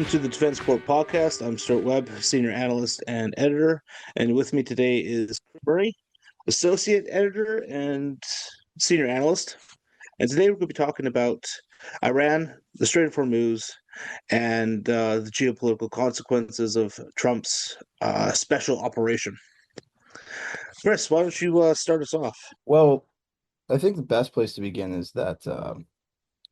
Welcome to the Defense Corp podcast. I'm Stewart Webb, senior analyst and editor, and with me today is Murray, associate editor and senior analyst. And today we're going to be talking about Iran, the Strait of Hormuz, and the geopolitical consequences of Trump's special operation. Chris, why don't you start us off? Well, I think the best place to begin is that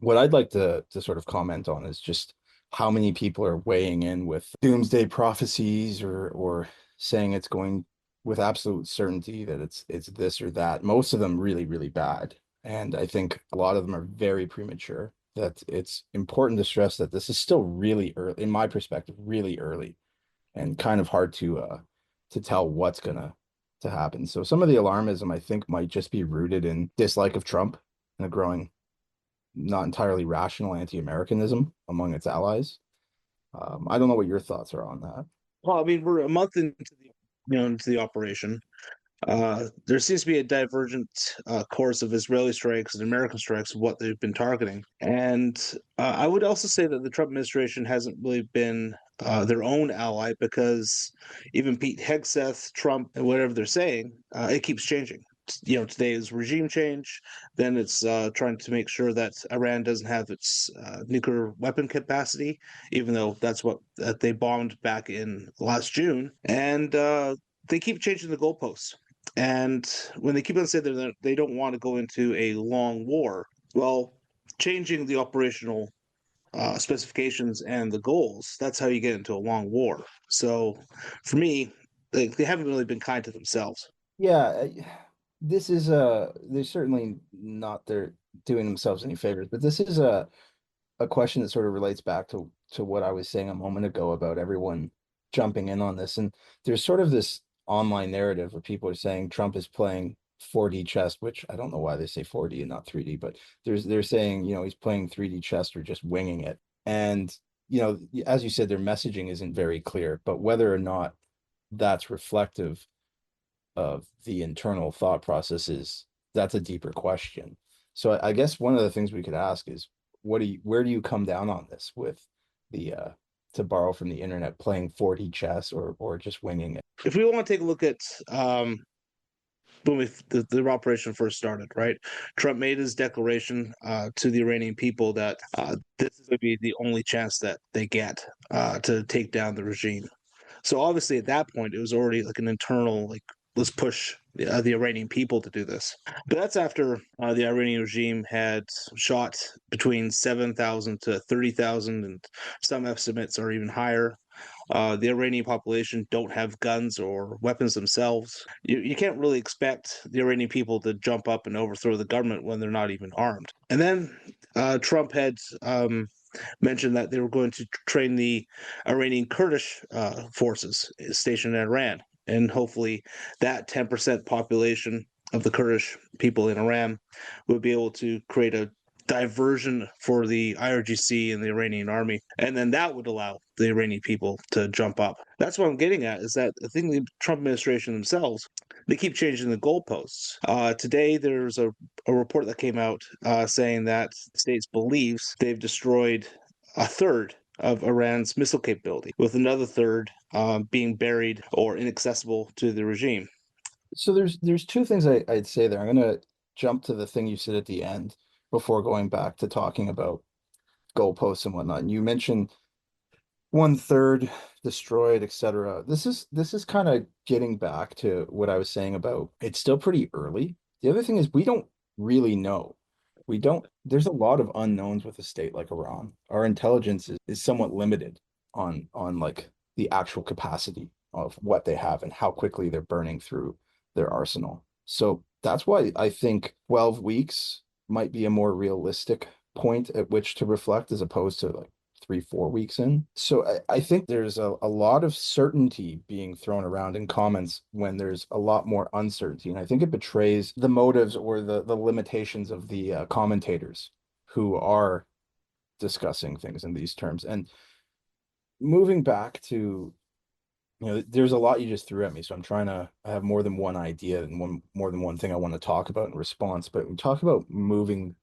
what I'd like to sort of comment on is just how many people are weighing in with doomsday prophecies or saying it's going with absolute certainty that it's this or that. Most of them really, really bad. And I think a lot of them are very premature. That it's important to stress that this is still really early, in my perspective, really early and kind of hard to tell what's gonna to happen. So some of the alarmism I think might just be rooted in dislike of Trump and a growing, not entirely rational anti-Americanism among its allies. I don't know what your thoughts are on that. Well, I mean, we're a month into the operation. There seems to be a divergent course of Israeli strikes and American strikes of what they've been targeting. And I would also say that the Trump administration hasn't really been their own ally because even Pete Hegseth, Trump, and whatever they're saying, it keeps changing. Today is regime change. Then it's trying to make sure that Iran doesn't have its nuclear weapon capacity, even though that's what they bombed back in last June. And they keep changing the goalposts. And when they keep on saying that they don't want to go into a long war, well, changing the operational specifications and the goals, that's how you get into a long war. So for me, they haven't really been kind to themselves. Yeah, this is they're certainly not they're doing themselves any favors, but this is a question that sort of relates back to what I was saying a moment ago about everyone jumping in on this. And there's sort of this online narrative where people are saying Trump is playing 4D chess, which I don't know why they say 4D and not 3D, but they're saying, he's playing 3D chess or just winging it. And, as you said, their messaging isn't very clear, but whether or not that's reflective of the internal thought processes, that's a deeper question. So I guess one of the things we could ask is where do you come down on this with the to borrow from the internet, playing 4D chess or just winging it? If we want to take a look at when the operation first started, right? Trump made his declaration to the Iranian people that this is going to be the only chance that they get to take down the regime. So obviously, at that point, it was already like an internal, like, let's push the Iranian people to do this. But that's after the Iranian regime had shot between 7,000 to 30,000, and some estimates are even higher. The Iranian population don't have guns or weapons themselves. You can't really expect the Iranian people to jump up and overthrow the government when they're not even armed. And then Trump had mentioned that they were going to train the Iranian Kurdish forces stationed in Iran. And hopefully, that 10% population of the Kurdish people in Iran would be able to create a diversion for the IRGC and the Iranian army, and then that would allow the Iranian people to jump up. That's what I'm getting at. Is that I think the Trump administration themselves, they keep changing the goalposts. Today, there's a report that came out saying that the States believes they've destroyed a third of Iran's missile capability, with another third being buried or inaccessible to the regime. So there's two things I'd say there. I'm going to jump to the thing you said at the end before going back to talking about goalposts and whatnot. And you mentioned one third destroyed, etc. This is kind of getting back to what I was saying about it's still pretty early. The other thing is we don't really know. We don't, there's a lot of unknowns with a state like Iran. Our intelligence is somewhat limited on like the actual capacity of what they have and how quickly they're burning through their arsenal. So that's why I think 12 weeks might be a more realistic point at which to reflect as opposed to like 3, 4 weeks in. So I think there's a lot of certainty being thrown around in comments when there's a lot more uncertainty. And I think it betrays the motives or the limitations of the commentators who are discussing things in these terms. And moving back to, there's a lot you just threw at me. So I have more than one idea and more than one thing I want to talk about in response. But we talk about moving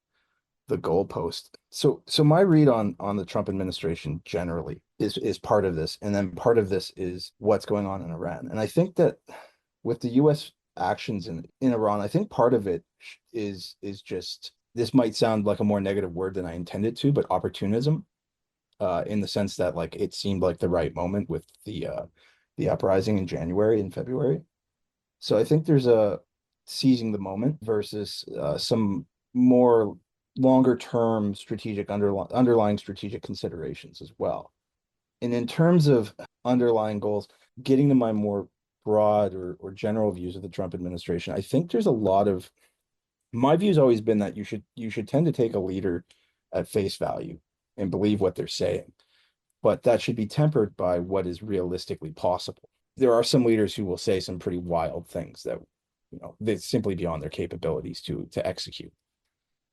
the goalpost. So my read on the Trump administration generally is part of this, and then part of this is what's going on in Iran. And I think that with the U.S. actions in Iran, I think part of it is just, this might sound like a more negative word than I intended to, but opportunism, in the sense that like it seemed like the right moment with the uprising in January and February. So I think there's a seizing the moment versus some more longer term strategic underlying strategic considerations as well. And in terms of underlying goals, getting to my more broad or general views of the Trump administration, I think there's a lot of, my view's always been that you should tend to take a leader at face value and believe what they're saying, but that should be tempered by what is realistically possible. There are some leaders who will say some pretty wild things that, they're simply beyond their capabilities to execute.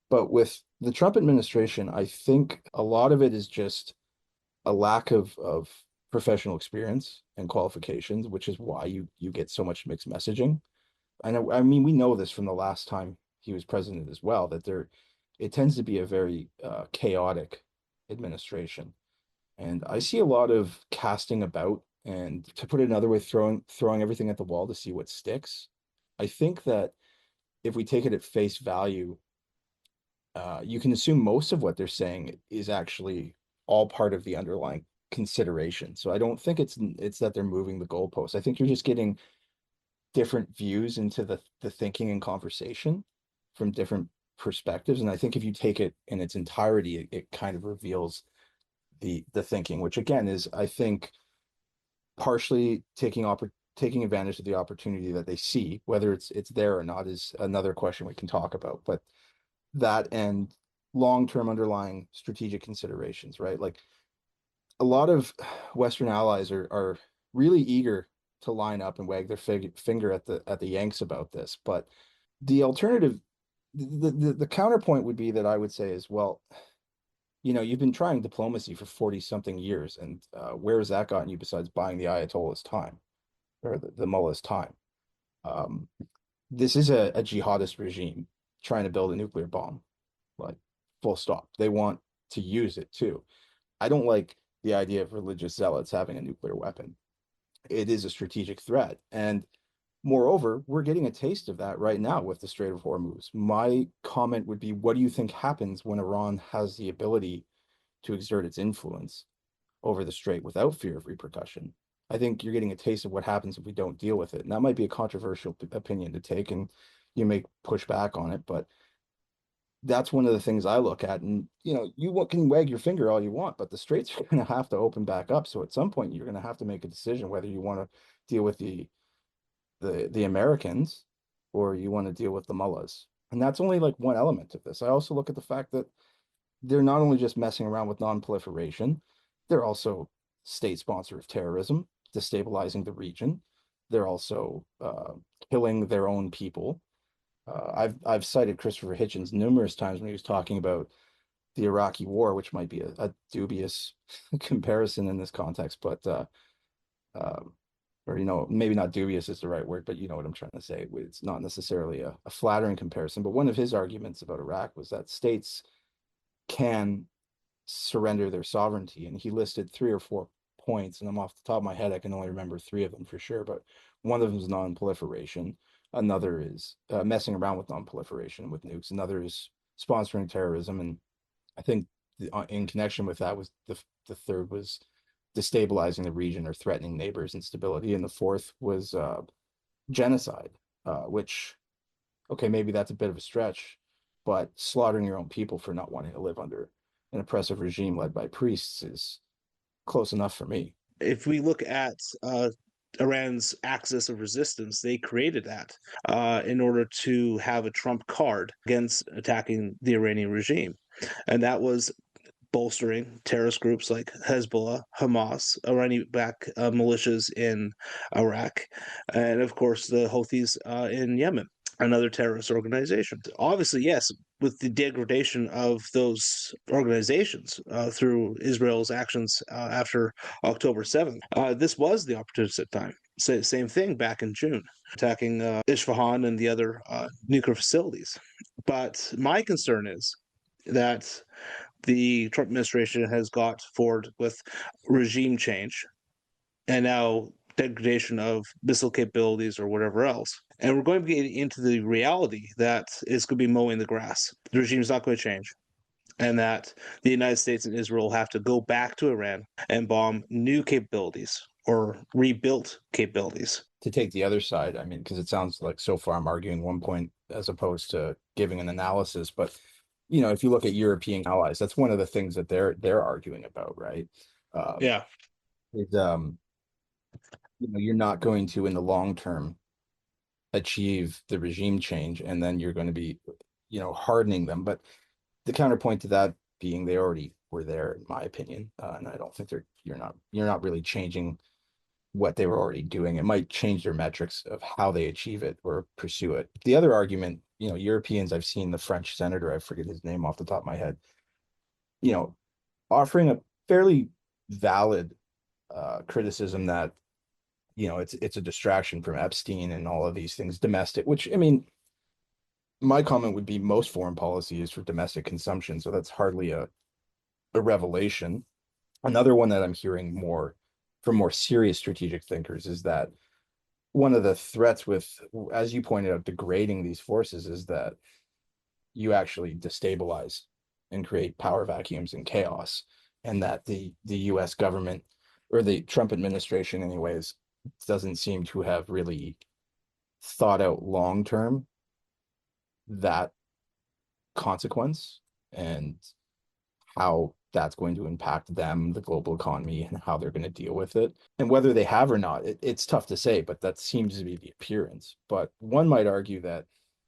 But with the Trump administration, I think a lot of it is just a lack of professional experience and qualifications, which is why you get so much mixed messaging. I mean, we know this from the last time he was president as well, that it tends to be a very chaotic administration. And I see a lot of casting about, and to put it another way, throwing everything at the wall to see what sticks. I think that if we take it at face value, you can assume most of what they're saying is actually all part of the underlying consideration. So I don't think it's that they're moving the goalposts. I think you're just getting different views into the thinking and conversation from different perspectives. And I think if you take it in its entirety, it kind of reveals the thinking, which again is, I think, partially taking advantage of the opportunity that they see. Whether it's there or not is another question we can talk about. But that and long-term underlying strategic considerations, right? Like a lot of Western allies are really eager to line up and wag their finger at the Yanks about this. But the alternative, the counterpoint would be that I would say is, well, you've been trying diplomacy for 40 something years, and where has that gotten you besides buying the Ayatollah's time or the mullah's time? Um, this is a jihadist regime trying to build a nuclear bomb, like full stop. They want to use it too. I don't like the idea of religious zealots having a nuclear weapon. It is a strategic threat. And moreover, we're getting a taste of that right now with the Strait of Hormuz. My comment would be, what do you think happens when Iran has the ability to exert its influence over the strait without fear of repercussion? I think you're getting a taste of what happens if we don't deal with it. And that might be a controversial opinion to take, and you may push back on it, but that's one of the things I look at. And you can wag your finger all you want, but the straits are going to have to open back up. So at some point, you're going to have to make a decision whether you want to deal with the Americans or you want to deal with the mullahs. And that's only like one element of this. I also look at the fact that they're not only just messing around with non-proliferation, they're also state sponsor of terrorism, destabilizing the region. They're also killing their own people. I've cited Christopher Hitchens numerous times when he was talking about the Iraqi war, which might be a dubious comparison in this context, but um, or maybe not dubious is the right word, but you know what I'm trying to say. It's not necessarily a flattering comparison, but one of his arguments about Iraq was that states can surrender their sovereignty, and he listed 3 or 4 points, and I'm off the top of my head, I can only remember 3 of them for sure, but one of them is non-proliferation. Another is messing around with non-proliferation with nukes. Another is sponsoring terrorism, and I think in connection with that was the third was destabilizing the region or threatening neighbors' instability, and the fourth was genocide, which, okay, maybe that's a bit of a stretch, but slaughtering your own people for not wanting to live under an oppressive regime led by priests is close enough for me. If we look at Iran's axis of resistance, they created that in order to have a trump card against attacking the Iranian regime. And that was bolstering terrorist groups like Hezbollah, Hamas, Iranian-backed militias in Iraq, and of course the Houthis in Yemen, another terrorist organization. Obviously, yes, with the degradation of those organizations through Israel's actions after October 7th, this was the opportunistic time. Same thing back in June, attacking Isfahan and the other nuclear facilities. But my concern is that the Trump administration has got forward with regime change and now degradation of missile capabilities or whatever else. And we're going to get into the reality that it's going to be mowing the grass. The regime's not going to change. And that the United States and Israel have to go back to Iran and bomb new capabilities or rebuilt capabilities. To take the other side, I mean, because it sounds like so far I'm arguing one point as opposed to giving an analysis, but if you look at European allies, that's one of the things that they're arguing about, right? Yeah. Is you're not going to in the long term achieve the regime change, and then you're going to be, hardening them. But the counterpoint to that being they already were there, in my opinion, and I don't think you're not really changing what they were already doing. It might change their metrics of how they achieve it or pursue it. The other argument, Europeans, I've seen the French senator, I forget his name off the top of my head, offering a fairly valid criticism that it's a distraction from Epstein and all of these things, domestic, which, I mean, my comment would be most foreign policy is for domestic consumption, so that's hardly a revelation. Another one that I'm hearing more from more serious strategic thinkers is that one of the threats with, as you pointed out, degrading these forces is that you actually destabilize and create power vacuums and chaos, and that the US government, or the Trump administration anyways, doesn't seem to have really thought out long term that consequence and how that's going to impact them, the global economy, and how they're going to deal with it. And whether they have or not, it's tough to say, but that seems to be the appearance. But one might argue that,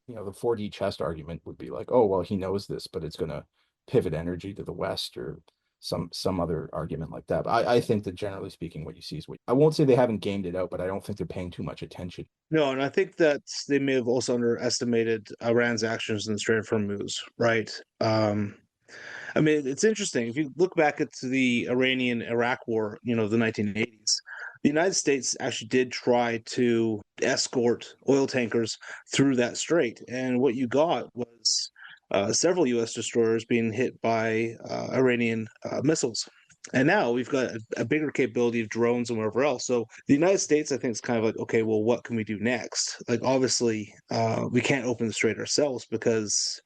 the 4D chess argument would be like, oh, well, he knows this, but it's going to pivot energy to the West, or some other argument like that. But I think that generally speaking, what you see is I won't say they haven't gamed it out, but I don't think they're paying too much attention. No, and I think that they may have also underestimated Iran's actions in the Strait of Hormuz, right? I mean, it's interesting. If you look back at the Iranian-Iraq war, the 1980s, the United States actually did try to escort oil tankers through that strait. And what you got was several U.S. destroyers being hit by Iranian missiles. And now we've got a bigger capability of drones and wherever else. So the United States, I think, is kind of like, okay, well, what can we do next? Like, obviously, we can't open the strait ourselves because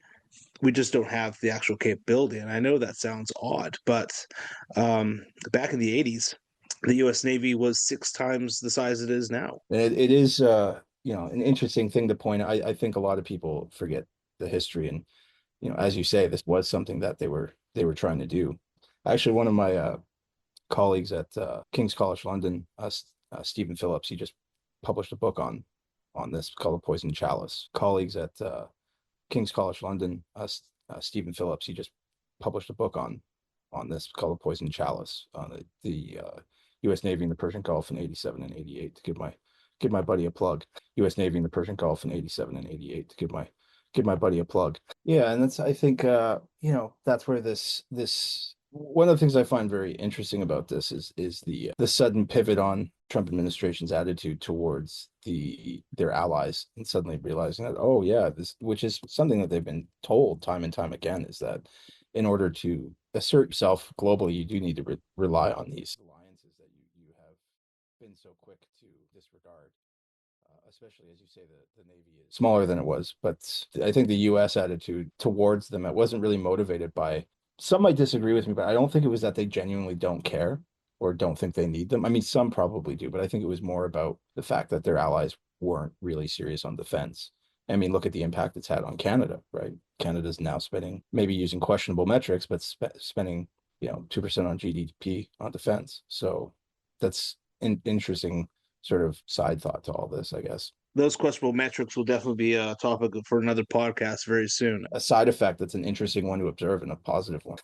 we just don't have the actual capability. And I know that sounds odd, but back in the 80s, the U.S. Navy was 6 times the size it is now. It is, an interesting thing to point out. I think a lot of people forget the history, and as you say, this was something that they were trying to do. Actually, one of my colleagues at King's College London, Stephen Phillips, he just published a book on this called Poison Chalice. Colleagues at King's College London, Stephen Phillips, he just published a book on this called Poison Chalice, on the U.S. Navy in the Persian Gulf in '87 and '88. To give my buddy a plug. U.S. Navy in the Persian Gulf in '87 and '88. To give my buddy a plug. Yeah, and that's, I think, that's where this one of the things I find very interesting about this is the sudden pivot on Trump administration's attitude towards their allies, and suddenly realizing that, oh yeah, this, which is something that they've been told time and time again, is that in order to assert yourself globally, you do need to rely on these alliances that you have been so quick to disregard. Especially, as you say, the Navy is smaller than it was, but I think the U.S. attitude towards them, it wasn't really motivated by. Some might disagree with me, but I don't think it was that they genuinely don't care or don't think they need them. I mean, some probably do, but I think it was more about the fact that their allies weren't really serious on defense. I mean, look at the impact it's had on Canada, right? Canada's now spending, maybe using questionable metrics, but spending 2% on GDP on defense. So that's an interesting sort of side thought to all this, I guess. Those questionable metrics will definitely be a topic for another podcast very soon. A side effect that's an interesting one to observe and a positive one.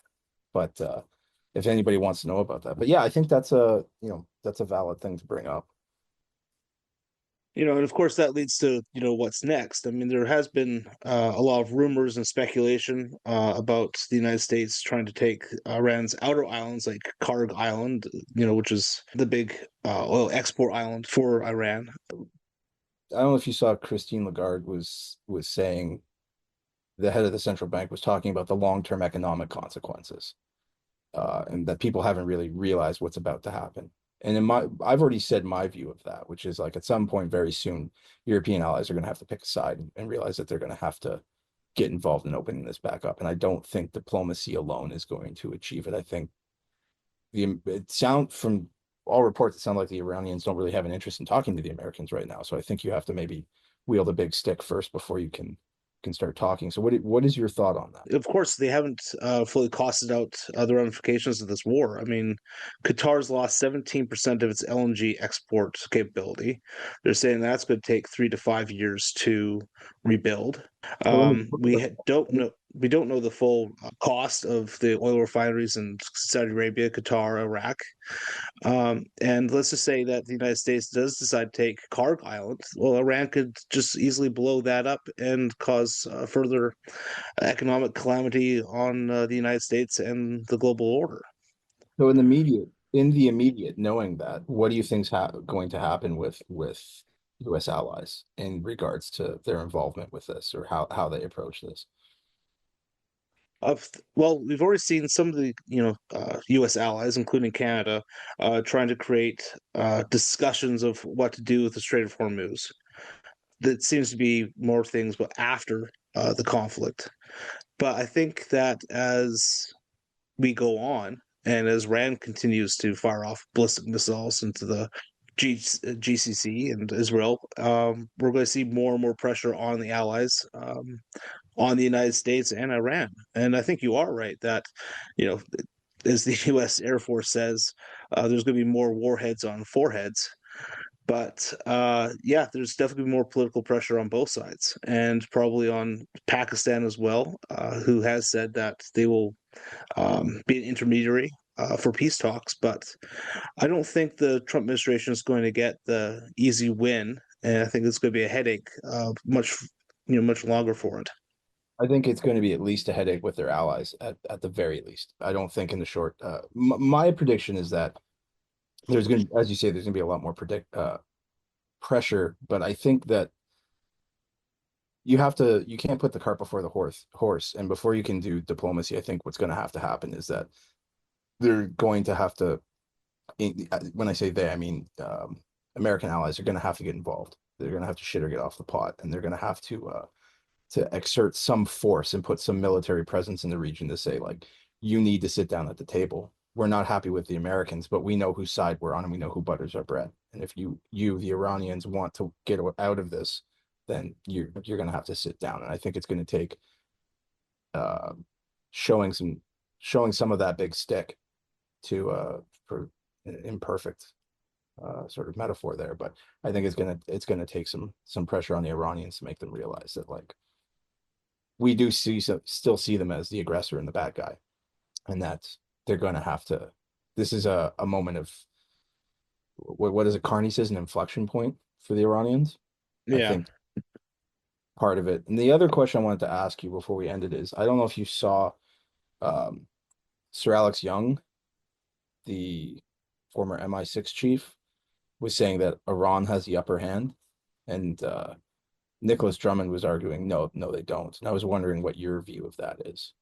But if anybody wants to know about that, but yeah, I think that's a valid thing to bring up. And of course that leads to what's next. I mean, there has been a lot of rumors and speculation about the United States trying to take Iran's outer islands, like Karg Island, which is the big oil export island for Iran. I don't know if you saw Christine Lagarde was saying the head of the central bank was talking about the long-term economic consequences, and that people haven't really realized what's about to happen. And I've already said my view of that, which is like at some point very soon, European allies are going to have to pick a side and realize that they're going to have to get involved in opening this back up. And I don't think diplomacy alone is going to achieve it. I think it sound from all reports, it sound like the Iranians don't really have an interest in talking to the Americans right now. So I think you have to maybe wield a big stick first before you can start talking. So what is your thought on that? Of course, they haven't fully costed out the ramifications of this war. I mean, Qatar's lost 17% of its LNG export capability. They're saying that's going to take 3 to 5 years to rebuild. So let me We don't know the full cost of the oil refineries in Saudi Arabia, Qatar, Iraq. And let's just say that the United States does decide to take Karg Island. Well, Iran could just easily blow that up and cause further economic calamity on the United States and the global order. So in the immediate, knowing that, what do you think's going to happen with U.S. allies in regards to their involvement with this, or how they approach this? Well, we've already seen some of the U.S. allies, including Canada, trying to create discussions of what to do with the Strait of Hormuz. That seems to be more things, but after the conflict. But I think that as we go on, and as Rand continues to fire off ballistic missiles into the GCC and Israel, we're going to see more and more pressure on the allies, on the United States and Iran. And I think you are right that, you know, as the U.S. Air Force says, there's going to be more warheads on foreheads. But yeah, there's definitely more political pressure on both sides, and probably on Pakistan as well, who has said that they will be an intermediary for peace talks. But I don't think the Trump administration is going to get the easy win, and I think it's going to be a headache, much longer for it. I think it's going to be at least a headache with their allies at the very least. I don't think in the short. My prediction is that there's going to, as you say, there's going to be a lot more pressure, but I think that you can't put the cart before the horse, and before you can do diplomacy, I think what's going to happen is that they're going to have to, when I say they, I mean American allies are going to have to get involved. They're going to have to shit or get off the pot, and they're going to have to exert some force and put some military presence in the region to say, like, you need to sit down at the table. We're not happy with the Americans, but we know whose side we're on and we know who butters our bread. And if the Iranians, want to get out of this, then you're going to have to sit down. And I think it's going to take uh, showing some of that big stick to for imperfect sort of metaphor there. But I think it's gonna take some pressure on the Iranians to make them realize that, like, we do still see them as the aggressor and the bad guy, and that they're going to have to. This is a moment of what is it? Carney says an inflection point for the Iranians. I Yeah. think part of it. And the other question I wanted to ask you before we ended is, I don't know if you saw um, Sir Alex Young, the former MI6 chief, was saying that Iran has the upper hand, and Nicholas Drummond was arguing, no, no, they don't. And I was wondering what your view of that is.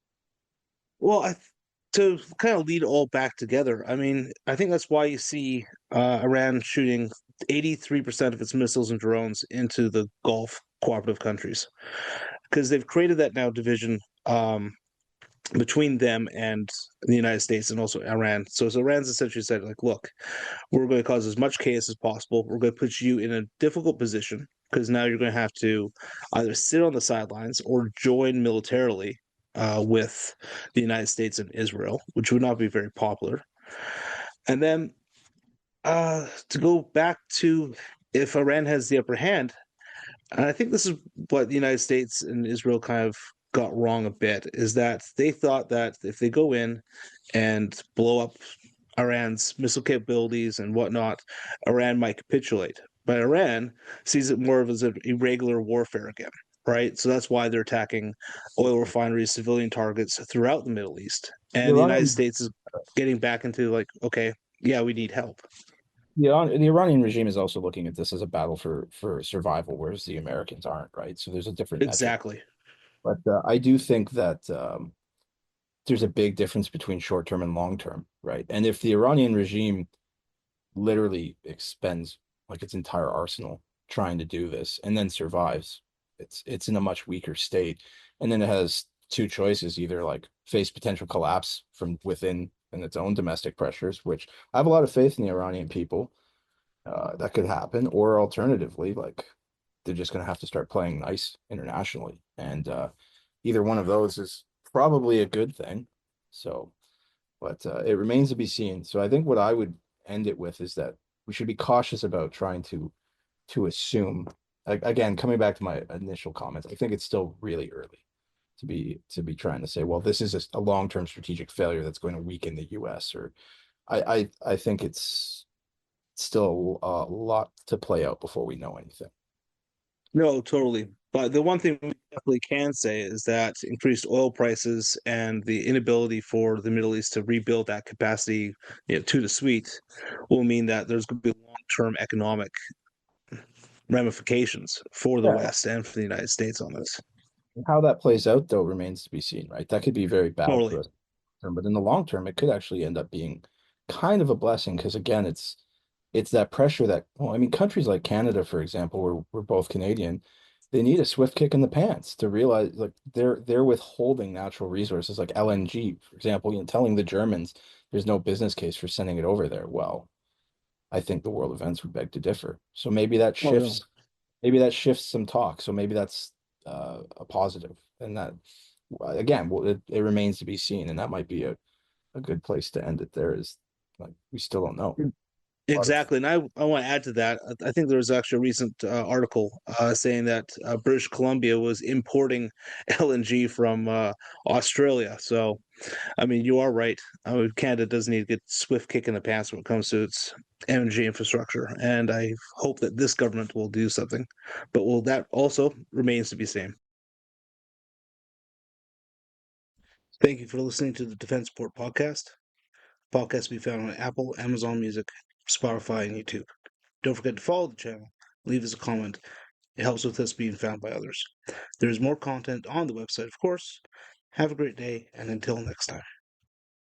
Well, to kind of lead all back together, I mean, I think that's why you see Iran shooting 83% of its missiles and drones into the Gulf cooperative countries, because they've created that now division between them and the United States and also Iran. So Iran's essentially said, like, look, we're going to cause as much chaos as possible. We're going to put you in a difficult position because now you're going to have to either sit on the sidelines or join militarily with the United States and Israel, which would not be very popular. And then to go back to if Iran has the upper hand, and I think this is what the United States and Israel kind of got wrong a bit, is that they thought that if they go in and blow up Iran's missile capabilities and whatnot, Iran might capitulate. But Iran sees it more of as an irregular warfare again, right? So that's why they're attacking oil refineries, civilian targets throughout the Middle East. The And the United Iranian, States is getting back into, like, okay, yeah, we need help. the Iranian regime is also looking at this as a battle for survival, whereas the Americans aren't, right? So there's a different metric. Exactly. But I do think that there's a big difference between short term and long term, right? And if the Iranian regime literally expends like its entire arsenal trying to do this and then survives, it's in a much weaker state. And then it has two choices, either like face potential collapse from within and its own domestic pressures, which I have a lot of faith in the Iranian people, that could happen, or alternatively, like they're just going to have to start playing nice internationally. And either one of those is probably a good thing. So, but it remains to be seen. So I think what I would end it with is that we should be cautious about trying to assume. Again, coming back to my initial comments, I think it's still really early to be trying to say, well, this is a long-term strategic failure that's going to weaken the U.S. Or I think it's still a lot to play out before we know anything. No, totally. But the one thing we definitely can say is that increased oil prices and the inability for the Middle East to rebuild that capacity, to the suite will mean that there's going to be long-term economic ramifications for the Yeah. West and for the United States on this. How that plays out, though, remains to be seen, right? That could be very bad for Totally. us, but in the long term, it could actually end up being kind of a blessing because, again, it's that pressure that, well, I mean, countries like Canada, for example, we're both Canadian, they need a swift kick in the pants to realize like they're withholding natural resources like LNG, for example, telling the Germans there's no business case for sending it over there. Well, I think the world events would beg to differ. So Oh, no. maybe that shifts some talk. So maybe that's a positive, and that again, well, it remains to be seen, and that might be a good place to end it. There is like we still don't know. A lot of Exactly. And I want to add to that. I think there was actually a recent article saying that British Columbia was importing LNG from Australia. So, I mean, you are right. Canada does need to get swift kick in the pants when it comes to its energy infrastructure. And I hope that this government will do something. But will that also remains to be seen. Thank you for listening to the Defense Support Podcast. Podcast can be found on Apple, Amazon Music, Spotify, and YouTube. Don't forget to follow the channel, leave us a comment. It helps with us being found by others. There is more content on the website, of course. Have a great day, and until next time.